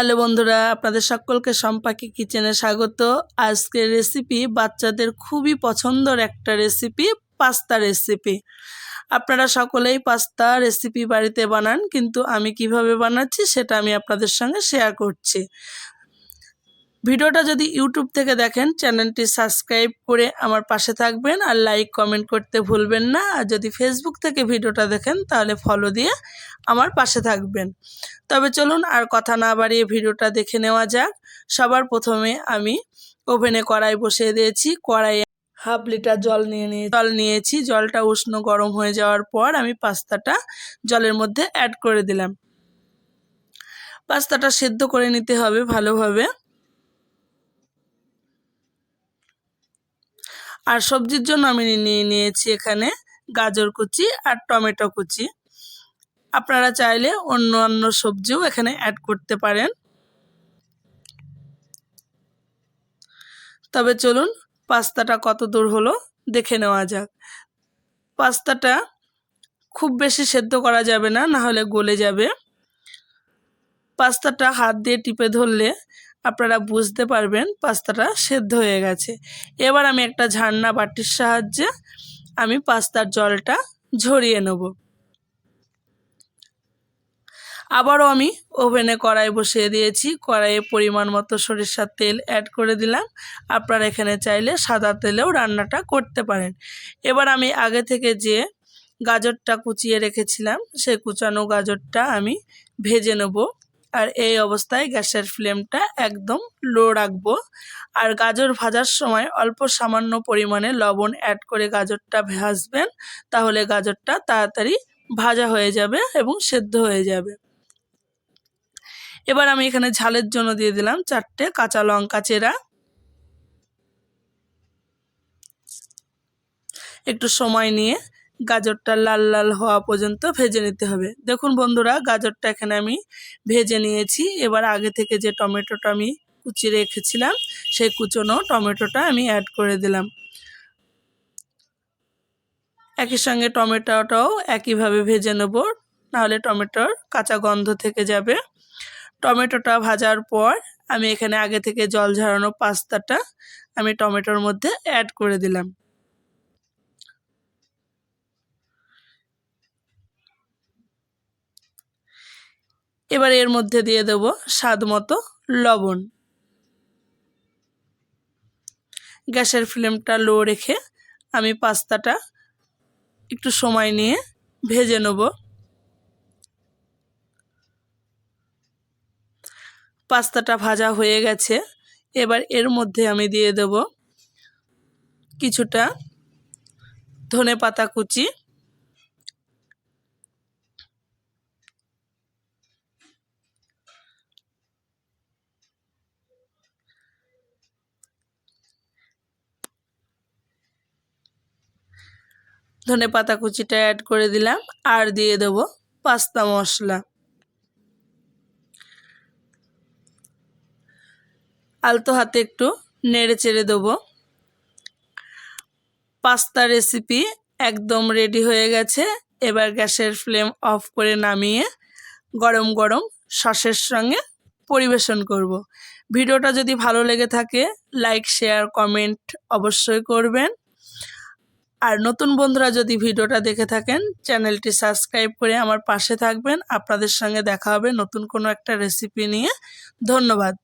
Hello বন্ধুরা, আপনাদের সকলকে সম্পাকি কিচেনে স্বাগত। আজকের রেসিপি বাচ্চাদের খুবই পছন্দের একটা রেসিপি, পাস্তা রেসিপি। আপনারা সকলেই পাস্তা রেসিপি বাড়িতে বানান, কিন্তু আমি কিভাবে বানাচ্ছি সেটা আমি আপনাদের সঙ্গে শেয়ার করছি। ভিডিওটা যদি ইউটিউব থেকে দেখেন, চ্যানেলটি সাবস্ক্রাইব করে আমার পাশে থাকবেন আর লাইক কমেন্ট করতে ভুলবেন না। আর যদি ফেসবুক থেকে ভিডিওটা দেখেন তাহলে ফলো দিয়ে আমার পাশে থাকবেন। তবে চলুন আর কথা না বাড়িয়ে ভিডিওটা দেখে নেওয়া যাক। সবার প্রথমে আমি ওভেনে কড়াই বসিয়ে দিয়েছি। কড়াইয়ে হাফ লিটার জল নিয়েছি। জলটা উষ্ণ গরম হয়ে যাওয়ার পর আমি পাস্তাটা জলের মধ্যে অ্যাড করে দিলাম। পাস্তাটা সেদ্ধ করে নিতে হবে ভালোভাবে। আর সবজির জন্য আমি নিয়েছি এখানে গাজর কুচি আর টমেটো কুচি। আপনারা চাইলে অন্য সবজিও এখানে অ্যাড করতে পারেন। তবে চলুন পাস্তাটা কত দূর হলো দেখে নেওয়া যাক। পাস্তাটা খুব বেশি সেদ্ধ করা যাবে না, না হলে গলে যাবে। পাস্তাটা হাত দিয়ে টিপে ধরলে আপনারা বুঝতে পারবেন পাস্তাটা সেদ্ধ হয়ে গেছে। এবার আমি একটা ঝান্না বাটির সাহায্যে আমি পাস্তার জলটা ঝরিয়ে নেব। আবারও আমি ওভেনে কড়াই বসিয়ে দিয়েছি। কড়াইয়ে পরিমাণ মতো সরিষার তেল অ্যাড করে দিলাম। আপনারা এখানে চাইলে সাদা তেলেও রান্নাটা করতে পারেন। এবার আমি আগে থেকে যে গাজরটা কুচিয়ে রেখেছিলাম সেই কুচানো গাজরটা আমি ভেজে নেব। আর এই অবস্থায় গ্যাসের ফ্লেমটা একদম লো রাখবো। আর গাজর ভাজার সময় অল্প সামান্য পরিমাণে লবণ অ্যাড করে গাজরটা ভাজবেন, তাহলে গাজরটা তাড়াতাড়ি ভাজা হয়ে যাবে এবং সেদ্ধ হয়ে যাবে। এবার আমি এখানে ঝালের জন্য দিয়ে দিলাম 4টে কাঁচা লঙ্কা চেরা। একটু সময় নিয়ে গাজরটা লাল লাল হওয়া পর্যন্ত ভেজে নিতে হবে। দেখুন বন্ধুরা, গাজরটা এখানে আমি ভেজে নিয়েছি। এবার আগে থেকে যে টমেটোটা আমি কুচিয়ে রেখেছিলাম সেই কুচনো টমেটোটা আমি অ্যাড করে দিলাম। একই সঙ্গে টমেটোটাও একইভাবে ভেজে নেব, নাহলে টমেটোর কাঁচা গন্ধ থেকে যাবে। টমেটোটা ভাজার পর আমি এখানে আগে থেকে জল ঝরানো পাস্তাটা আমি টমেটোর মধ্যে অ্যাড করে দিলাম। এবার এর মধ্যে দিয়ে দেব স্বাদ মতো লবণ। গ্যাসের ফ্লেমটা লো রেখে আমি পাস্তাটা একটু সময় নিয়ে ভেজে নেব। পাস্তাটা ভাজা হয়ে গেছে। এবার এর মধ্যে আমি দিয়ে দেব কিছুটা ধনেপাতা কুচি, ধনেপাতা কুচিটা অ্যাড করে দিলাম। আর দিয়ে দেব পাস্তা মশলা। আলতো হাতে একটু নেড়ে চেড়ে দেবো। পাস্তা রেসিপি একদম রেডি হয়ে গেছে। এবার গ্যাসের ফ্লেম অফ করে নামিয়ে গরম গরম সসের সঙ্গে পরিবেশন করব। ভিডিওটা যদি ভালো লেগে থাকে লাইক শেয়ার কমেন্ট অবশ্যই করবেন। আর নতুন বন্ধুরা যদি ভিডিওটা দেখে থাকেন চ্যানেলটি সাবস্ক্রাইব করে আমার পাশে থাকবেন। আপনাদের সঙ্গে দেখা হবে নতুন কোনো একটা রেসিপি নিয়ে। ধন্যবাদ।